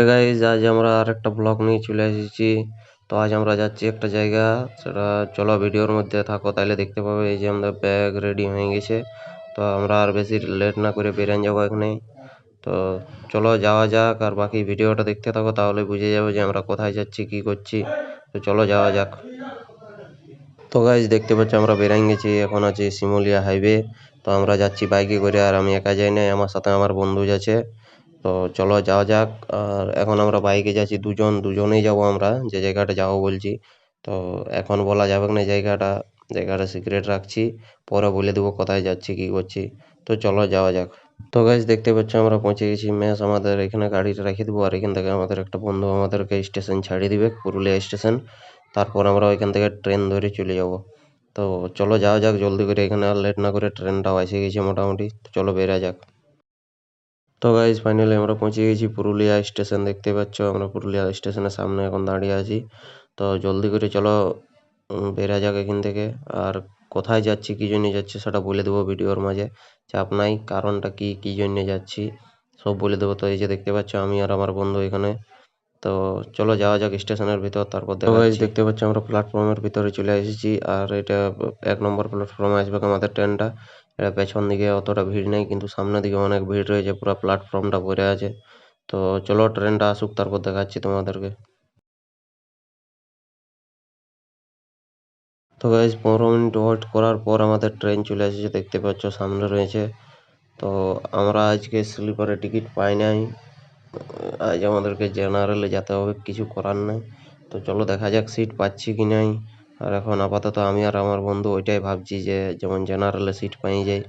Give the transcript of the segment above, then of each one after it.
Guys আজ আমরা আর একটা ব্লগ নিয়ে চলে এসেছি। তো আজ আমরা যাচ্ছি একটা জায়গা, সেটা চলো ভিডিওর মধ্যে থাকো তাইলে দেখতে পাবে। এই যে আমাদের ব্যাগ রেডি হয়ে গেছে, তো আমরা আর বেশি লেট না করে বেরিয়ে যাবো এখানে। তো চলো যাওয়া যাক, আর বাকি ভিডিওটা দেখতে থাকো তাহলে বুঝে যাবে যে আমরা কোথায় যাচ্ছি কি করছি। তো চলো যাওয়া যাক। তো গাইজ দেখতে পাচ্ছি আমরা বেরিয়ে গেছি, এখন আছে শিমুলিয়া হাইওয়ে। তো আমরা যাচ্ছি বাইকে করে, আর আমি একা যাই নাই, আমার সাথে আমার বন্ধু যাচ্ছে। তো চলো যাওয়া যাক। আর এখন আমরা বাইকে যাচ্ছি দুজনেই যাব আমরা যে জায়গাটা যাবো বলছি। তো এখন বলা যাবে না জায়গাটা সিক্রেট রাখছি, পরে বলে দেবো কোথায় যাচ্ছি কি করছি। তো চলো যাওয়া যাক। তো গাইজ দেখতে পাচ্ছ আমরা পৌঁছে গেছি মেস, আমাদের এখানে গাড়িটা রেখে দেবো, আর এখান থেকে আমাদের একটা বন্ধু আমাদেরকে স্টেশন ছাড়িয়ে দিবে, পুরুলিয়া স্টেশন। তারপর আমরা ওইখান থেকে ট্রেন ধরে চলে যাব। তো চলো যাওয়া যাক জলদি করে, এখানে আর লেট না করে, ট্রেনটাও এসে গেছে মোটামুটি। তো চলো বেরা যাক। তো গাইজ ফাইনালি আমরা পৌঁছে গেছি পুরুলিয়া স্টেশন। দেখতে পাচ্ছ আমরা পুরুলিয়া স্টেশনের সামনে এখন দাঁড়িয়ে আছি। তো জলদি করে চলো বেরা যাক এখান থেকে। আর কোথায় যাচ্ছি কী জন্য যাচ্ছি সেটা বলে দেবো ভিডিওর মাঝে, চাপ নাই। কারণটা কী জন্য যাচ্ছি সব বলে দেবো। তো এই যে দেখতে পাচ্ছ আমি আর আমার বন্ধু এখানে। তো চলো যাওয়া যাক স্টেশনের ভিতর, তারপর দেখাচ্ছি। দেখতে পাচ্ছি আমরা প্ল্যাটফর্মের ভিতরে চলে এসেছি, আর এটা 1 নম্বর প্ল্যাটফর্মে আসবে আমাদের ট্রেনটা। এটা পেছন দিকে অতটা ভিড় নেই, কিন্তু সামনের দিকে অনেক ভিড় রয়েছে, পুরো প্ল্যাটফর্মটা ভরে আছে। তো চলো ট্রেনটা আসুক তারপর দেখাচ্ছি তোমাদেরকে। তো গাইজ 15 মিনিট ওয়েট করার পর আমাদের ট্রেন চলে এসেছে, দেখতে পাচ্ছ সামনে রয়েছে। তো আমরা আজকে স্লিপারে টিকিট পাই নাই, আজ আমাদেরকে জেনারেলে যেতে হবে, কিছু করার নেই। তো চলো দেখা যাক সিট পাচ্ছি কি নাই। আর এখন আপাতত আমি আর আমার বন্ধু ওইটাই ভাবছি যে যেমন জেনারেলে সিট পাই যাই।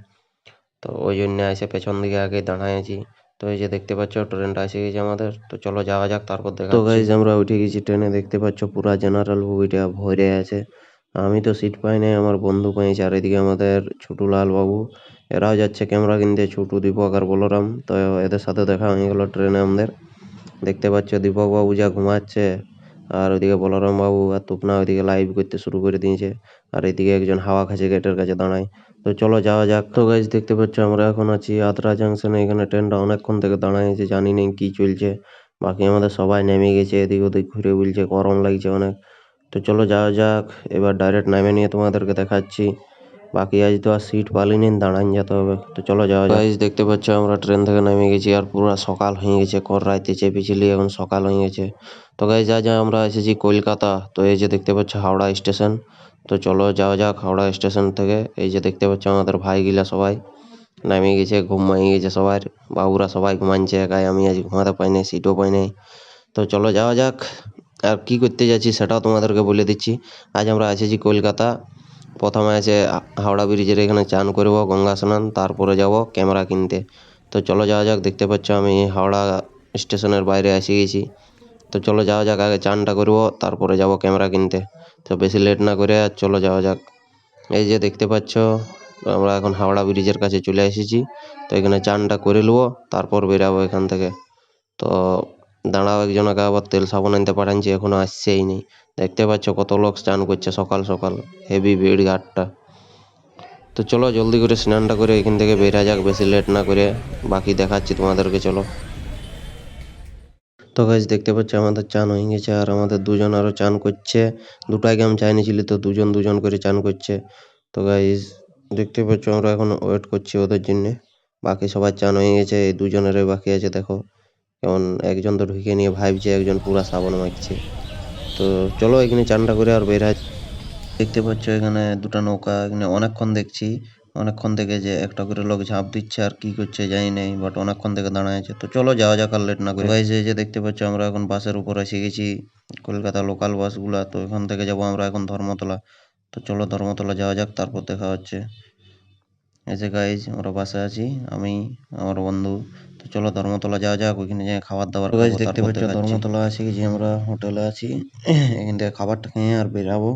তো ওই জন্য এসে পেছন দিকে আগে দাঁড়ায় আছি। তো এই যে দেখতে পাচ্ছ ট্রেনটা এসে গেছে আমাদের। তো চলো যাওয়া যাক তারপর দেখা। তো গাইজ আমরা উঠে গেছি ট্রেনে, দেখতে পাচ্ছ পুরা জেনারেল বগিটা ভরে আছে। আমি তো সিট পাই নাই, আমার বন্ধু পাইছে। আর এদিকে আমাদের ছোটুলাল বাবু, এরাও যাচ্ছে ক্যামেরা কিনতে, ছোটু, দীপক আর বলরাম। তো এদের সাথে দেখা হয়ে গেল ট্রেনে আমাদের। দেখতে পাচ্ছ দীপক বাবু যা ঘুমাচ্ছে, আর ওইদিকে বলরাম বাবু আর তুপনা ওইদিকে লাইভ করতে শুরু করে দিয়েছে। আর এদিকে একজন হাওয়া খাচ্ছে গেটের কাছে দাঁড়ায়। তো চলো যাওয়া যাক। তো গাইজ দেখতে পাচ্ছ আমরা এখন আছি আদ্রা জাংশনে, এখানে ট্রেনটা অনেকক্ষণ থেকে দাঁড়ায় আছে, জানি না কি চলছে। বাকি আমাদের সবাই নেমে গেছে, এদিক ওদিক ঘুরে বলছে গরম লাগছে অনেক। তো চলো যাওয়া যাক, এবার ডাইরেক্ট নামে নিয়ে তোমাদেরকে দেখাচ্ছি। বাকি আজ তো আর সিট পালিনি, দাঁড়ান যেতে হবে। তো চলো যাওয়া যাক। গাইজ দেখতে পাচ্ছ আমরা ট্রেন থেকে নেমে গেছি, আর পুরো সকাল হয়ে গেছে, কর রাইতে চেপেছিলি, এখন সকাল হয়ে গেছে। তো গাইজ আজ আমরা এসেছি কলকাতা। তো এই যে দেখতে পাচ্ছ হাওড়া স্টেশন। তো চলো যাওয়া যাক হাওড়া স্টেশন থেকে। এই যে দেখতে পাচ্ছ আমাদের ভাইগুলা সবাই নেমে গেছে, ঘুম ভেঙে গেছে সবার। বাবুরা সবাই ঘুমাচ্ছে, একাই আমি আজ ঘুমাতে পাই নাই, সিটও পাই নাই। তো চলো যাওয়া যাক। আর কি করতে যাচ্ছি সেটাও তোমাদেরকে বলে দিচ্ছি। আজ আমরা এসেছি কলকাতা। প্রথমে আছে হাওড়া ব্রিজের এখানে চান করব, গঙ্গা স্নান, তারপরে যাব ক্যামেরা কিনতে। তো চলো যাওয়া যাক। দেখতে পাচ্ছ আমি হাওড়া স্টেশনের বাইরে এসে গেছি। তো চলো যাওয়া যাক, আগে চানটা করব তারপরে যাব ক্যামেরা কিনতে। তো বেশি লেট না করে আর চলো যাওয়া যাক। এই যে দেখতে পাচ্ছ আমরা এখন হাওড়া ব্রিজের কাছে চলে এসেছি। তো এখানে চানটা করে নেবো, তারপর বেরাবো এখান থেকে। তো দাঁড়াও, একজনকে আবার তেল সাবান আনতে পাঠাচ্ছি, এখনো আসছেই নেই। দেখতে পাচ্ছ কত লোক স্নান করছে সকাল সকাল, হেভি ভিড় ঘাটটা। তো চলো জলদি করে স্নানটা করে এখান থেকে বেরা যাক, বেশি লেট না করে। বাকি দেখাচ্ছি তোমাদেরকে, চলো। তো গাইজ দেখতে পাচ্ছ আমাদের চান হয়ে গেছে, আর আমাদের দুজন আরো চান করছে। দুটাই গেম চাই নিয়েছিলি, তো দুজন দুজন করে চান করছে। তো গাইজ দেখতে পাচ্ছ আমরা এখন ওয়েট করছি ওদের জন্য। বাকি সবার চান হয়ে গেছে, এই দুজনেরই বাকি আছে। দেখো কেমন একজন তো ঢুকে নিয়ে ভাবছে, একজন পুরা সাবান মাখছে। তো চলো এখানে চানটা করে আর বের হয়। দেখতে পাচ্ছ এখানে দুটো নৌকা, এখানে অনেকক্ষণ দেখছি, অনেকক্ষণ থেকে যে একটা করে লোক ঝাঁপ দিচ্ছে আর কি করছে জানি নাই, বাট অনেকক্ষণ থেকে দাঁড়ায় আছে। তো চলো যাওয়া যাক আর লেট না করে। গাইস এই যে দেখতে পাচ্ছ আমরা এখন বাসের উপর এসে গেছি, কলকাতা লোকাল বাসগুলা। তো এখান থেকে যাব আমরা এখন ধর্মতলা। তো চলো ধর্মতলা যাওয়া যাক, তারপর দেখা হচ্ছে। এই যে গাইজ আমরা বাসে আছি, আমি আমার বন্ধু। তো চলো ধর্মতলা যাওয়া যাক, ওইখানে যাই খাবার দাবার খাবো। দেখতে পাচ্ছ ধর্মতলা এসে গেছি আমরা, হোটেলে আছি। এখান থেকে খাবারটা খেয়ে আর বেরাবো,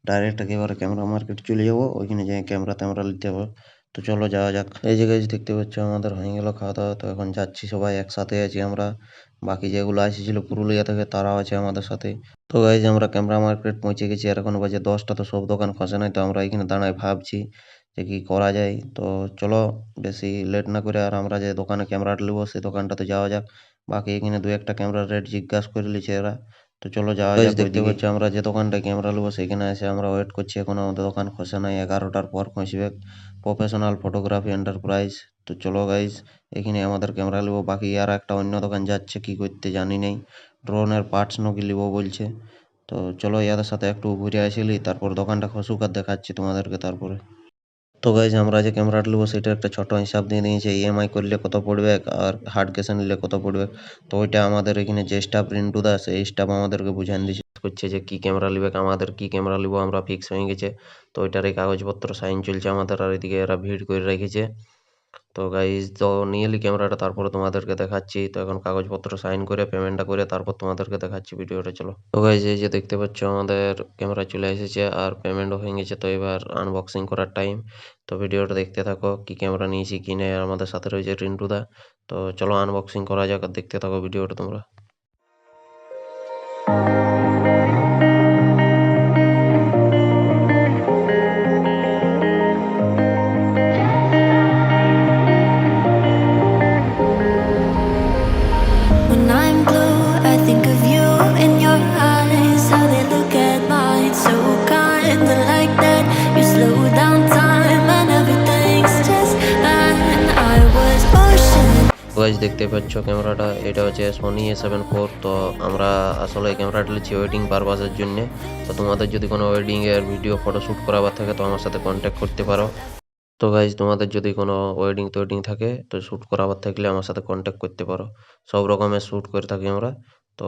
ডাইরেক্ট একেবারে ক্যামেরা মার্কেট চলে যাবো, ওইখানে যাই ক্যামেরা ট্যামেরা নিতে হবে। তো চলো যাওয়া যাক। এই যে গাইজ দেখতে পাচ্ছ আমাদের হয়ে গেল খাওয়া দাওয়া। তো এখন যাচ্ছি, সবাই একসাথে আছি আমরা। বাকি যেগুলো এসেছিল পুরুলিয়া থেকে তারাও আছে আমাদের সাথে। তো গাইজ আমরা ক্যামেরা মার্কেট পৌঁছে গেছি, আর এখন বাজে 10টা। তো সব দোকান খসে নাই, তো আমরা এখানে দাঁড়ায় ভাবছি যে কি করা যায়। তো চলো বেশি লেট না করে আর আমরা যে দোকানে ক্যামেরাটা নেবো সেই দোকানটাতে যাওয়া যাক। বাকি এখানে দু একটা ক্যামেরার রেট জিজ্ঞাসা করে লিছে এরা। তো চলো যাওয়া যাক। দেখতে পাচ্ছি আমরা যে দোকানটায় ক্যামেরা নেবো সেখানে এসে আমরা ওয়েট করছি, এখন আমাদের দোকান খসে নাই, 11টার পর খসবে। Professional photography enterprise. তো চলো গাইজ, এখানে আমাদের ক্যামেরা নেবো। বাকি আর একটা অন্য দোকান যাচ্ছে কি করতে জানি নেই, ড্রোনের পার্টস নাকি নেবো বলছে। তো চলো ইয়াদের সাথে একটু ঘুরে আসিলি, তারপর দোকানটা খসুক আর দেখাচ্ছি তোমাদেরকে তারপরে। তো গাইজ আমরা যে ক্যামেরাটা নেবো সেটা একটা ছোট হিসাব দিয়ে দিয়েছে, ইএমআই করলে কত পড়বে আর হার্ড ক্যাশে নিলে কত পড়বে। তো ওইটা আমাদের এখানে যে স্টাফ রিন্টু দা, সেই স্টাফ আমাদেরকে বুঝান দিচ্ছে করছে যে কি ক্যামেরা নেবে, আমাদের কি ক্যামেরা নেবো আমরা ফিক্স হয়ে গেছে। তো ওইটার এই কাগজপত্র সাইন চলছে আমাদের, আর এদিকে এরা ভিড় করে রেখেছে। তো গাইজ তো নিয়ে এলি ক্যামেরাটা, তারপরে তোমাদেরকে দেখাচ্ছি। তো এখন কাগজপত্র সাইন করে পেমেন্টটা করে তারপর তোমাদেরকে দেখাচ্ছি ভিডিওটা। চলো। তো গাইজ এই যে দেখতে পাচ্ছ আমাদের ক্যামেরা চলে এসেছে আর পেমেন্টও হয়ে গেছে। তো এবার আনবক্সিং করার টাইম। তো ভিডিওটা দেখতে থাকো, কি ক্যামেরা নিয়েছি কি নেই। আর আমাদের সাথে রয়েছে রিন্টুদা। তো চলো আনবক্সিং করা যাক, আর দেখতে থাকো ভিডিওটা তোমরা। When I'm blue, I think of you in your eyes, how they look at mine, so kinda like that. You slow down time and everything's just fine. I was ocean. Guys দেখতে পাচ্ছ ক্যামেরাটা, এটা হচ্ছে Sony A7 IV। তো আমরা আসলে এই ক্যামেরাটা নিচ্ছি ওয়েডিং পারপাসের জন্য। তো তোমাদের যদি কোনো ওয়েডিংয়ের ভিডিও ফটো শ্যুট করাবার থাকে তো আমার সাথে কন্ট্যাক্ট করতে পারো। তো গাইজ তোমাদের যদি কোনো ওয়েডিং থাকে তো শ্যুট করাবার থাকলে আমার সাথে কন্ট্যাক্ট করতে পারো। সব রকমের শ্যুট করে থাকি আমরা। তো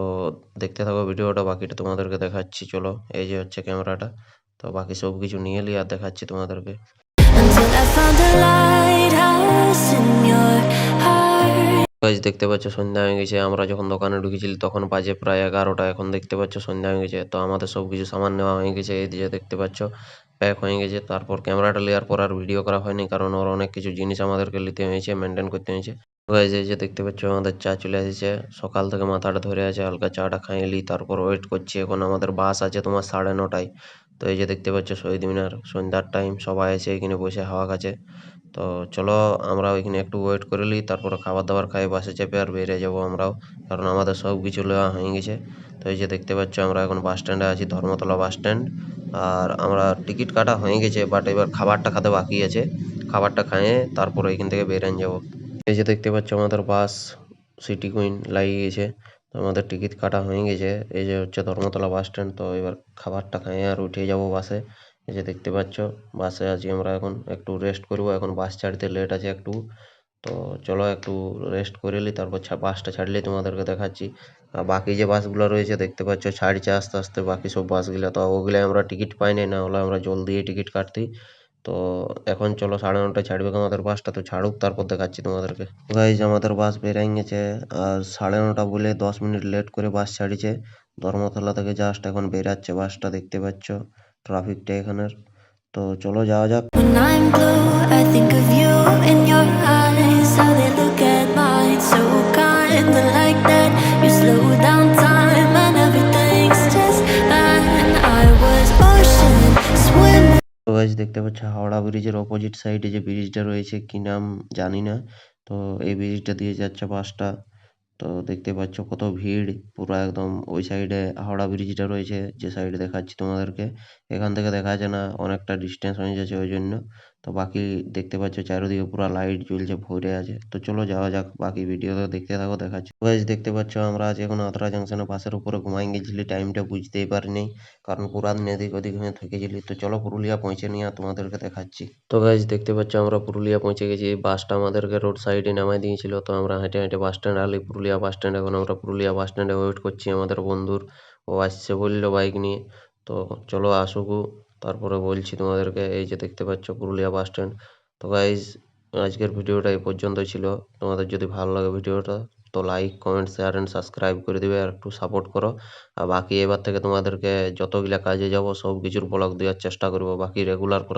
দেখতে থাকো ভিডিওটা, বাকিটা তোমাদেরকে দেখাচ্ছি। চলো, এই যে হচ্ছে ক্যামেরাটা। তো বাকি সব কিছু নিয়ে এলি আর দেখাচ্ছি তোমাদেরকে। Until I found a lighthouse in your heart. Guys দেখতে পাচ্ছ সন্ধ্যা হয়ে গেছে। আমরা যখন দোকানে ঢুকেছিলি তখন বাজে প্রায় 11টা। এখন দেখতে পাচ্ছ সন্ধ্যা হয়ে গেছে। তো আমাদের সব কিছু সামান নেওয়া হয়ে গেছে, এই দিয়ে দেখতে পাচ্ছ প্যাক হয়ে গেছে। তারপর ক্যামেরাটা নেওয়ার পর আর ভিডিও করা হয়নি, কারণ ওর অনেক কিছু জিনিস আমাদেরকে নিতে হয়েছে, মেনটেন করতে হয়েছে। গাইজ এই যে দেখতে পাচ্ছ আমাদের চা চলে এসেছে। সকাল থেকে মাথাটা ধরে আছে, হালকা চাটা খাইলি, তারপর ওয়েট করছি। এখন আমাদের বাস আছে তোমার 9:30টায়। তো এই যে দেখতে পাচ্ছ শহীদ মিনার, সন্ধ্যার টাইম, সবাই এসে এখানে বসে হাওয়া খাচ্ছে। তো চলো আমরা ওইখানে একটু ওয়েট করে নিই, তারপরে খাবার দাবার খাই বাসে চেপে আর বেরিয়ে যাবো আমরাও, কারণ আমাদের সব কিছু নেওয়া হয়ে গেছে। তো এই যে দেখতে পাচ্ছ আমরা এখন বাস স্ট্যান্ডে আছি, ধর্মতলা বাস স্ট্যান্ড। আর আমরা টিকিট কাটা হয়ে গেছে, বাট এবার খাবারটা খেতে বাকি আছে। খাবারটা খাইয়ে তারপরে এখান থেকে বেরিয়ে যাবো। এই যে দেখতে পাচ্ছ আমাদের বাস সিটি কুইন লাগিয়ে গেছে। তো আমাদের টিকিট কাটা হয়ে গেছে। এই যে হচ্ছে ধর্মতলা বাস স্ট্যান্ড। তো এবার খাবারটা খাইয়ে আর উঠে যাব বাসে। এই যে দেখতে পাচ্ছ বাসে আছি আমরা, এখন একটু রেস্ট করবো, এখন বাস ছাড়তে লেট আছে একটু। তো চলো একটু রেস্ট করে নিই, তারপর বাসটা ছাড়লেই তোমাদেরকে দেখাচ্ছি। আর বাকি যে বাসগুলো রয়েছে দেখতে পাচ্ছ ছাড়ছে আস্তে আস্তে, বাকি সব বাসগুলো। তো ওগুলো আমরা টিকিট পাই নাই, না হলে আমরা জলদি টিকিট কাটতি। তো এখন চলো 9:30টায় ছাড়বে আমাদের বাসটা, তো ছাড়ুক তারপর দেখাচ্ছি তোমাদেরকে। গাইজ আমাদের বাস বেরিয়ে গেছে, আর 9:30 বলে 10 মিনিট লেট করে বাস ছাড়িছে। ধর্মতলা থেকে জাস্ট এখন বেরাচ্ছে বাসটা, দেখতে পাচ্ছ ট্রাফিকটা এখানের। তো চলো যাওয়া যাক। When I'm blue, I think of you in your eyes, how they look at mine, so kinda like that. You slow down time and everything's just fine. I was ocean swimming. তো guys দেখতে পাচ্ছ হাওড়া ব্রিজের opposite সাইডে যে ব্রিজটা রয়েছে, কি নাম জানি না। তো এই ব্রিজটা দিয়ে যাচ্ছে বাসটা। তো দেখতে পাচ্ছ কত ভিড়, পুরো একদম ওই সাইডে হাওড়া ব্রিজটা রয়েছে, যে সাইডে দেখাচ্ছি তোমাদেরকে। এখান থেকে দেখা যায় না, অনেকটা ডিস্টেন্স হয়ে যাচ্ছে ওই জন্য। তো বাকি দেখতে পাচ্ছ চারিদিকে পুরো লাইট জ্বলছে, ভরে আছে। তো চলো যাওয়া যাক, বাকি ভিডিওতে দেখতে থাকো, দেখাচ্ছি। গাইজ দেখতে পাচ্ছ আমরা আজ এখন আদ্রা জাংশনের বাসের উপরে ঘুমাই গেছিলি, টাইমটা বুঝতেই পারিনি, কারণ পুরা দিন এদিক ওদিক হয়ে থেকেছিলি। তো চলো পুরুলিয়া পৌঁছে নিয়ে তোমাদেরকে দেখাচ্ছি। তো গাইজ দেখতে পাচ্ছ আমরা পুরুলিয়া পৌঁছে গেছি। বাসটা আমাদেরকে রোড সাইডে নামাই দিয়েছিল। তো আমরা হেঁটে হেঁটে বাস স্ট্যান্ড আলি, পুরুলিয়া বাস স্ট্যান্ড। এখন আমরা পুরুলিয়া বাস স্ট্যান্ডে ওয়েট করছি আমাদের বন্ধুর, ও আসছে বললো বাইক নিয়ে। তো চলো আসুক, তারপরে বলছি তোমাদেরকে। এই যে দেখতে পাচ্ছ পুরুলিয়া বাস স্ট্যান্ড। তো গাইজ আজকের ভিডিওটা এই পর্যন্ত ছিল। তোমাদের যদি ভালো লাগে ভিডিওটা তো like, comment, share and subscribe করে দিবে, আর একটু সাপোর্ট করো। আর বাকি এবার থেকে তোমাদেরকে যতগুলা কাজে যাব সব কিছুর ব্লগ দেওয়ার চেষ্টা করবো, বাকি রেগুলার করা।